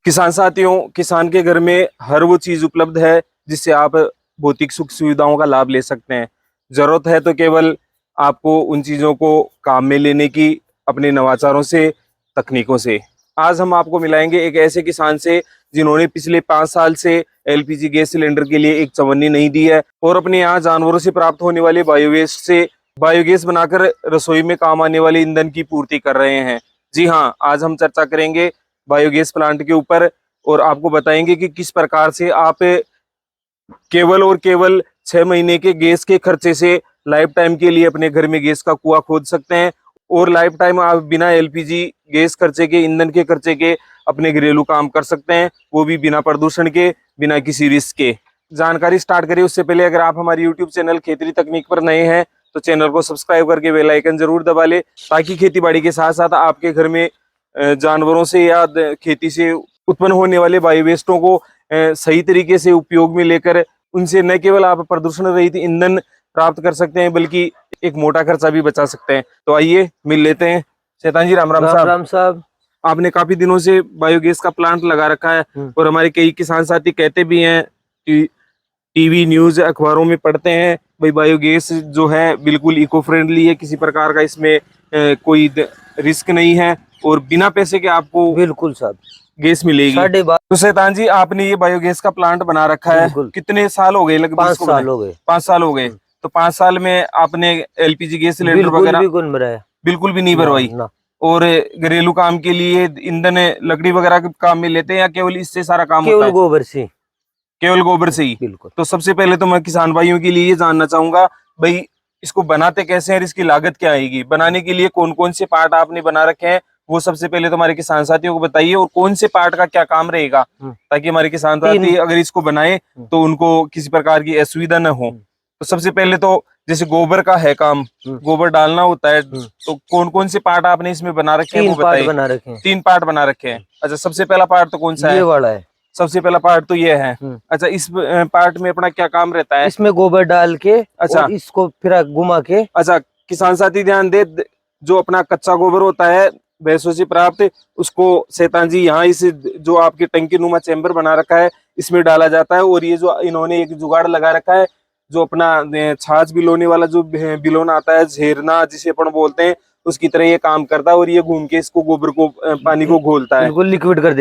किसान साथियों, किसान के घर में हर वो चीज उपलब्ध है जिससे आप भौतिक सुख सुविधाओं का लाभ ले सकते हैं। जरूरत है तो केवल आपको उन चीजों को काम में लेने की, अपने नवाचारों से, तकनीकों से। आज हम आपको मिलाएंगे एक ऐसे किसान से जिन्होंने पिछले 5 साल से एलपीजी गैस सिलेंडर के लिए एक चवन्नी नहीं दी है और अपने यहाँ जानवरों से प्राप्त होने वाले बायोवेस्ट से बायोगैस बनाकर रसोई में काम आने वाले ईंधन की पूर्ति कर रहे हैं। जी हाँ, आज हम चर्चा करेंगे बायोगैस प्लांट के ऊपर और आपको बताएंगे कि किस प्रकार से आप केवल और केवल 6 महीने के गैस के खर्चे से लाइफ टाइम के लिए अपने घर में गैस का कुआं खोद सकते हैं और लाइफ टाइम आप बिना एलपीजी गैस खर्चे के, ईंधन के खर्चे के अपने घरेलू काम कर सकते हैं, वो भी बिना प्रदूषण के, बिना किसी रिस्क के। जानकारी स्टार्ट करें उससे पहले अगर आप हमारे यूट्यूब चैनल खेती तकनीक पर नए हैं तो चैनल को सब्सक्राइब करके बेल आइकन जरूर दबा ले, ताकि खेती बाड़ी के साथ साथ आपके घर में जानवरों से या खेती से उत्पन्न होने वाले बायोवेस्टों को सही तरीके से उपयोग में लेकर उनसे न केवल आप प्रदूषण रहित ईंधन प्राप्त कर सकते हैं बल्कि एक मोटा खर्चा भी बचा सकते हैं। तो आइए मिल लेते हैं। शैतान जी, राम राम साहब। राम साहब। आपने काफी दिनों से बायोगैस का प्लांट लगा रखा है और हमारे कई किसान साथी कहते भी हैं कि टीवी न्यूज अखबारों में पढ़ते हैं भाई बायोगैस जो है बिल्कुल इको फ्रेंडली है, किसी प्रकार का इसमें कोई रिस्क नहीं है और बिना पैसे के आपको बिल्कुल साहब गैस मिलेगी। तो शैतान जी, आपने ये बायोगैस का प्लांट बना रखा है, कितने साल हो गए? लगभग 5 साल हो गए। 5 साल हो गए। तो 5 साल में आपने एलपीजी गैस सिलेंडर वगैरह बिल्कुल भी नहीं भरवाई और घरेलू काम के लिए ईंधन लकड़ी वगैरह के काम में लेते हैं या केवल इससे सारा काम होता है? केवल गोबर से ही। बिल्कुल। तो सबसे पहले तो मैं किसान भाइयों के लिए ये जानना चाहूंगा भाई इसको बनाते कैसे हैं और इसकी लागत क्या आएगी? बनाने के लिए कौन कौन से पार्ट आपने बना रखे हैं वो सबसे पहले तो हमारे किसान साथियों को बताइए और कौन से पार्ट का क्या काम रहेगा ताकि हमारे किसान साथी अगर इसको बनाए तो उनको किसी प्रकार की असुविधा न हो। तो सबसे पहले तो जैसे गोबर का है काम, गोबर डालना होता है, तो कौन कौन से पार्ट आपने इसमें बना रखे हैं वो बताइए। 3 पार्ट बना रखे हैं। अच्छा, सबसे पहला पार्ट तो कौन सा है? ये वाला है। सबसे पहला पार्ट तो ये है। अच्छा, इस पार्ट में अपना क्या काम रहता है? इसमें गोबर डाल के अच्छा और इसको फिर घुमा के। अच्छा, किसान साथी ध्यान दे, जो अपना कच्चा गोबर होता है भैंसों से प्राप्त, उसको शैतान जी यहाँ इस जो आपकी टंकी नुमा चैम्बर बना रखा है इसमें डाला जाता है और ये जो इन्होंने एक जुगाड़ लगा रखा है जो अपना छाछ बिलोने वाला जो बिलोना आता है, झेरना जिसे अपन बोलते हैं, उसकी तरह ये काम करता है और ये घूम के इसको गोबर को पानी को घोलता है, बिल्कुल लिक्विड कर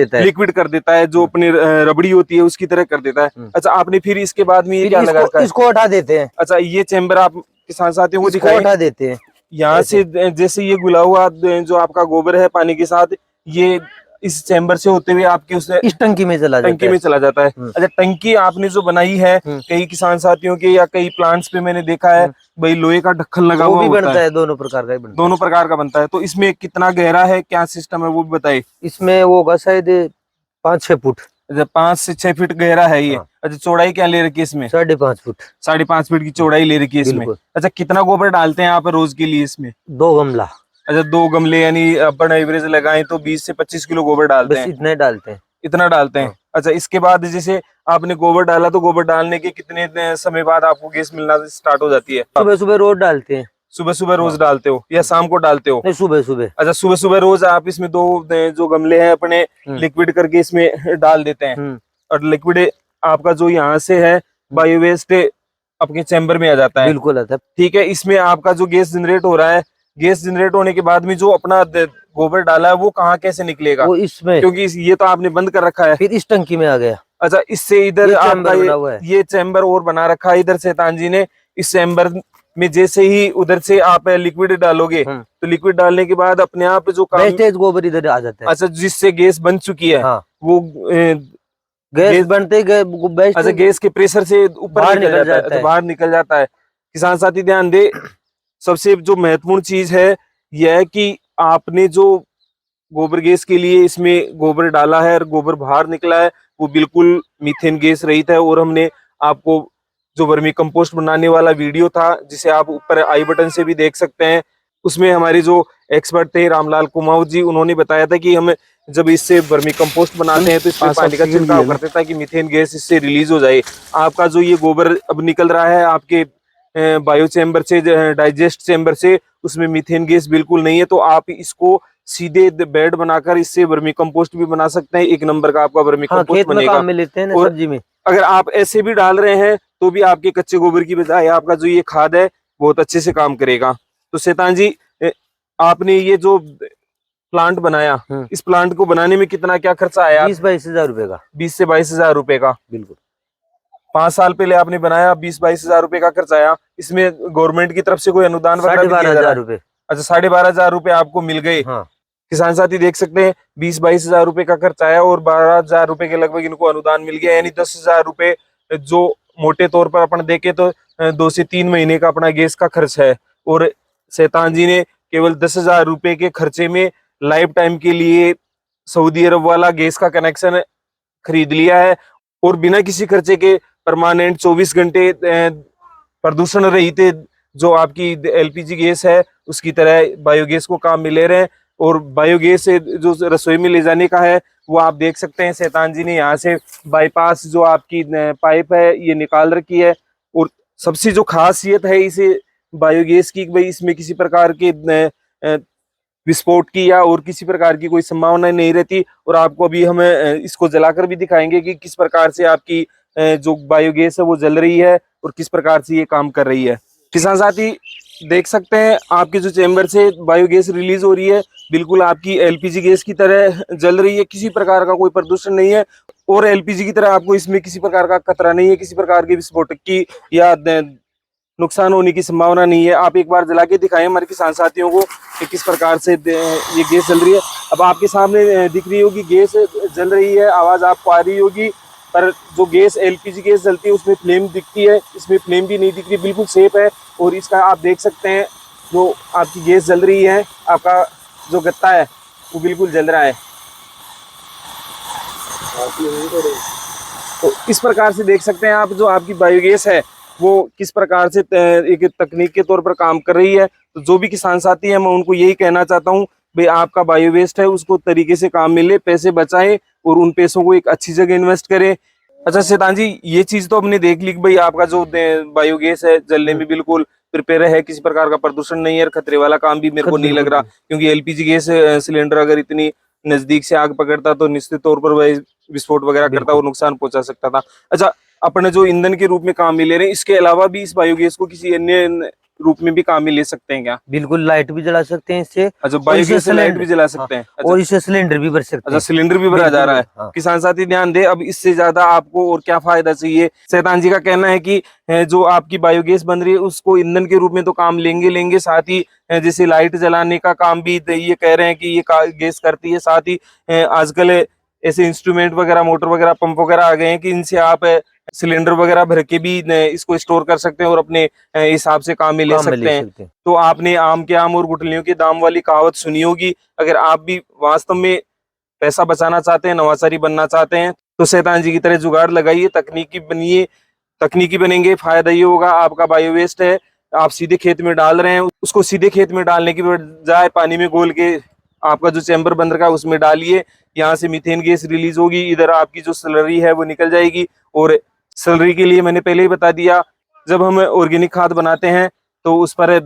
देता है, जो अपनी रबड़ी होती है उसकी तरह कर देता है। अच्छा, आपने फिर इसके बाद में ये क्या लगा रखा है? इसको हटा देते हैं। अच्छा, ये चैम्बर आप किसान साथियों को दिखाएं। हटा देते हैं यहाँ से, जैसे ये गुला हुआ जो आपका गोबर है पानी के साथ, ये इस चैम्बर से होते हुए आपके उस इस टंकी में चला जाता है। अच्छा, टंकी आपने जो बनाई है कई किसान साथियों के या कई प्लांट्स पे मैंने देखा है भाई लोहे का ढक्कन लगा हुआ बनता है। दोनों प्रकार का बनता है। तो इसमें कितना गहरा है, क्या सिस्टम है वो भी बताइए। इसमें वो होगा शायद 5-6 फुट। अच्छा, 5 से 6 फीट गहरा है ये। अच्छा, चौड़ाई क्या ले रखी है इसमें? 5.5 फुट। 5.5 फीट की चौड़ाई ले रखी है इसमें। अच्छा, कितना गोबर डालते हैं आप रोज के लिए इसमें? 2 गमला। अच्छा, 2 गमले, यानी अपन एवरेज लगाएं तो 20 से 25 किलो गोबर डालते हैं। इतना डालते हैं। अच्छा, इसके बाद जैसे आपने गोबर डाला तो गोबर डालने के कितने समय बाद आपको गैस मिलना स्टार्ट हो जाती है? सुबह सुबह रोज डालते हैं। सुबह सुबह रोज डालते हो या शाम को डालते हो? नहीं, सुबह सुबह। अच्छा, सुबह सुबह रोज आप इसमें 2 जो गमले हैं अपने लिक्विड करके इसमें डाल देते हैं और लिक्विड आपका जो यहाँ से है बायोवेस्ट अपने चैम्बर में आ जाता है। बिल्कुल आता है। ठीक है, इसमें आपका जो गैस जनरेट हो रहा है, गैस जनरेट होने के बाद में जो अपना गोबर डाला है वो कहाँ कैसे निकलेगा? वो इसमें, क्योंकि ये तो आपने बंद कर रखा है, फिर इस टंकी में आ गया। अच्छा, इससे इधर आपका ये चैम्बर और बना रखा है इधर शैतान जी ने। इस चैम्बर में जैसे ही उधर से आप लिक्विड डालोगे तो लिक्विड डालने के बाद अपने आप जो वेस्टेज गोबर इधर आ जाता है। अच्छा, जिससे गैस बन चुकी है वो गैस बनते अच्छा गैस के प्रेशर से ऊपर बाहर निकल जाता है। किसान साथी ध्यान दे, सबसे जो महत्वपूर्ण चीज है यह है कि आपने जो गोबर गैस के लिए इसमें गोबर डाला है और गोबर बाहर निकला है वो बिल्कुल मीथेन गैस रहित है। और हमने आपको जो वर्मी कंपोस्ट बनाने वाला वीडियो था जिसे आप ऊपर आई बटन से भी देख सकते हैं, उसमें हमारे जो एक्सपर्ट थे रामलाल कुमाऊं जी, उन्होंने बताया था कि हम जब इससे वर्मी कंपोस्ट बनाते हैं तो इसमें पानी का छिड़काव करते हैं ताकि मीथेन गैस इससे रिलीज हो जाए। आपका जो ये गोबर अब निकल रहा है आपके बायो चैम्बर से, डाइजेस्ट चैम्बर से, उसमें मीथेन गैस बिल्कुल नहीं है। तो आप इसको सीधे बेड बनाकर इससे वर्मी कंपोस्ट भी बना सकते हैं। एक नंबर का आपका वर्मी हाँ, कंपोस्ट खेत में बनेगा। काम में लेते हैं ना, और सब्जी में। अगर आप ऐसे भी डाल रहे हैं तो भी आपके कच्चे गोबर की बजाय आपका जो ये खाद है बहुत अच्छे से काम करेगा। तो शैतान जी, आपने ये जो प्लांट बनाया, इस प्लांट को बनाने में कितना क्या खर्चा आया? 20-22 हजार रुपए का। 20 से 22 हजार रुपए का। बिल्कुल। 5 साल पहले आपने बनाया, 20-22 हजार रुपए का खर्च आया। इसमें गवर्नमेंट की तरफ से कोई अनुदान वगैरह भी दिया जा रहा 12,500 है? रुपए। अच्छा, 12,500 रुपए आपको मिल गए। हाँ। किसान साथी देख सकते हैं, 20-22 हजार रुपए का खर्च आया और 12,000 रुपए के लगभग इनको अनुदान मिल गया। यानी 10,000 रुपए जो मोटे तौर पर अपन देखे तो 2 से 3 महीने का अपना गैस का खर्च है। और शैतान जी ने केवल 10,000 रुपए के खर्चे में लाइफ टाइम के लिए सऊदी अरब वाला गैस का कनेक्शन खरीद लिया है और बिना किसी खर्चे के परमानेंट 24 घंटे प्रदूषण रहित जो आपकी एलपीजी गैस है उसकी तरह बायोगैस को काम में ले रहे हैं। और बायोगैस से जो रसोई में ले जाने का है वो आप देख सकते हैं, शैतान जी ने यहाँ से बाईपास जो आपकी पाइप है ये निकाल रखी है। और सबसे जो खासियत है इसे बायोगैस की, भाई इसमें किसी प्रकार के विस्फोट की या और किसी प्रकार की कोई संभावना नहीं रहती। और आपको अभी हम इसको जलाकर भी दिखाएंगे कि किस प्रकार से आपकी जो बायोगैस है वो जल रही है और किस प्रकार से ये काम कर रही है। किसान साथी देख सकते हैं आपके जो चेंबर से बायोगैस रिलीज हो रही है बिल्कुल आपकी एलपीजी गैस की तरह जल रही है, किसी प्रकार का कोई प्रदूषण नहीं है और एलपीजी की तरह आपको इसमें किसी प्रकार का खतरा नहीं है, किसी प्रकार की विस्फोटक की या नुकसान होने की संभावना नहीं है। आप एक बार जला के दिखाएं हमारे किसान साथियों को कि किस प्रकार से ये गैस जल रही है। अब आपके सामने दिख रही होगी गैस जल रही है, आवाज आपको आ रही होगी, पर जो गैस एलपीजी गैस जलती है उसमें फ्लेम दिखती है, इसमें फ्लेम भी नहीं दिख रही, बिल्कुल सेफ है। और इसका आप देख सकते हैं जो आपकी गैस जल रही है, आपका जो गत्ता है वो बिल्कुल जल रहा है। तो इस प्रकार से देख सकते हैं आप जो आपकी बायोगैस है वो किस प्रकार से एक तकनीक के तौर पर काम कर रही है। तो जो भी किसान साथी है मैं उनको यही कहना चाहता हूँ, भाई आपका बायो वेस्ट है उसको तरीके से काम मिले, पैसे बचाएं और उन पैसों को एक अच्छी जगह इन्वेस्ट करें। अच्छा शैतान जी, ये चीज तो हमने देख ली कि भाई आपका जो बायोगैस है जलने में बिल्कुल प्रिपेयर है, किसी प्रकार का प्रदूषण नहीं है, खतरे वाला काम भी मेरे को नहीं लग रहा, क्योंकि एलपीजी गैस सिलेंडर अगर इतनी नजदीक से आग पकड़ता तो निश्चित तौर पर वह विस्फोट वगैरह करता और नुकसान पहुंचा सकता था। अच्छा, अपने जो ईंधन के रूप में काम में ले रहे हैं इसके अलावा भी इस बायोगैस को किसी अन्य रूप में भी काम में ले सकते हैं क्या? बिल्कुल, लाइट भी जला सकते हैं इससे। अच्छा, बायोगैस से लाइट भी जला सकते हैं। अच्छा, और इससे सिलेंडर भी भर सकते हैं। अच्छा, सिलेंडर भी भरा जा रहा है। हाँ। किसान साथी ध्यान दे, अब इससे ज्यादा आपको और क्या फायदा चाहिए। शैतान जी का कहना है कि जो आपकी बायोगैस बन रही है उसको ईंधन के रूप में तो काम लेंगे, साथ ही जैसे लाइट जलाने का काम भी ये कह रहे हैं कि ये गैस करती है। साथ ही आजकल ऐसे इंस्ट्रूमेंट वगैरह, मोटर वगैरह, पंप वगैरह आ गए हैं कि इनसे आप सिलेंडर वगैरह भर के भी इसको स्टोर कर सकते हैं और अपने हिसाब से काम में ले सकते हैं। तो आपने आम के आम और गुठलियों के दाम वाली कहावत सुनी होगी। अगर आप भी वास्तव में पैसा बचाना चाहते हैं, नवाचारी बनना चाहते हैं तो शैतान जी की तरह जुगाड़ लगाइए, तकनीकी बनिए, तकनीकी बनेंगे। फायदा ये होगा, आपका बायो वेस्ट है आप सीधे खेत में डाल रहे हैं, उसको सीधे खेत में डालने की बजाय पानी में घोल के आपका जो चैम्बर बन रखा है उसमें डालिए, यहाँ से मीथेन गैस रिलीज होगी, इधर आपकी जो स्लरी है वो निकल जाएगी। और स्लरी के लिए मैंने पहले ही बता दिया, जब हम ऑर्गेनिक खाद बनाते हैं तो उस पर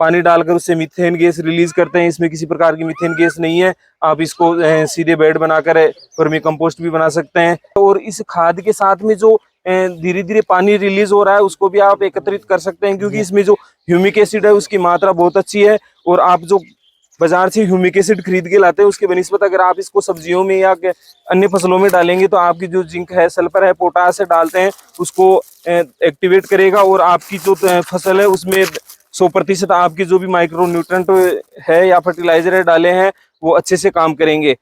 पानी डालकर उससे मीथेन गैस रिलीज करते हैं। इसमें किसी प्रकार की मीथेन गैस नहीं है। आप इसको सीधे बेड बनाकर वर्मी कंपोस्ट भी बना सकते हैं। और इस खाद के साथ में जो धीरे धीरे पानी रिलीज हो रहा है उसको भी आप एकत्रित कर सकते हैं, क्योंकि इसमें जो ह्यूमिक एसिड है उसकी मात्रा बहुत अच्छी है। और आप जो बाजार से ह्यूमिक एसिड खरीद के लाते हैं उसके बनिस्बत अगर आप इसको सब्जियों में या अन्य फसलों में डालेंगे तो आपकी जो जिंक है, सल्फर है, पोटास है डालते हैं उसको एक्टिवेट करेगा और आपकी जो फसल है उसमें 100% आपकी जो भी माइक्रो न्यूट्रेंट है या फर्टिलाइजर है डाले हैं वो अच्छे से काम करेंगे।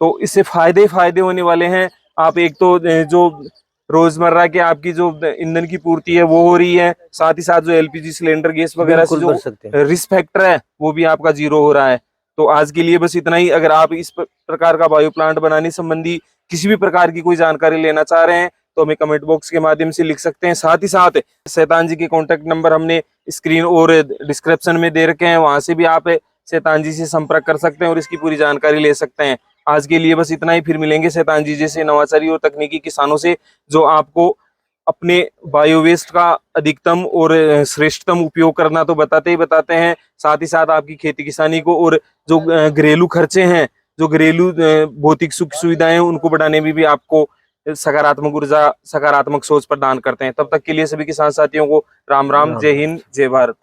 तो इससे फायदे होने वाले हैं। आप एक तो जो रोजमर्रा के आपकी जो ईंधन की पूर्ति है वो हो रही है, साथ ही साथ जो एलपीजी सिलेंडर गैस वगैरह से जो रिस्क फैक्टर है वो भी आपका 0 हो रहा है। तो आज के लिए बस इतना ही। अगर आप इस प्रकार का बायो प्लांट बनाने संबंधी किसी भी प्रकार की कोई जानकारी लेना चाह रहे हैं तो हमें कमेंट बॉक्स के माध्यम से लिख सकते हैं। साथ ही साथ शैतान जी के कॉन्टेक्ट नंबर हमने स्क्रीन और डिस्क्रिप्शन में दे रखे हैं, वहां से भी आप शैतान जी से संपर्क कर सकते हैं और इसकी पूरी जानकारी ले सकते हैं। आज के लिए बस इतना ही, फिर मिलेंगे शैतान जी जैसे नवाचारी और तकनीकी किसानों से जो आपको अपने बायो वेस्ट का अधिकतम और श्रेष्ठतम उपयोग करना तो बताते ही बताते हैं, साथ ही साथ आपकी खेती किसानी को और जो घरेलू खर्चे हैं, जो घरेलू भौतिक सुख सुविधाएं हैं, उनको बढ़ाने में भी आपको सकारात्मक ऊर्जा, सकारात्मक सोच प्रदान करते हैं। तब तक के लिए सभी किसान साथियों को राम राम, जय हिंद, जय भारत।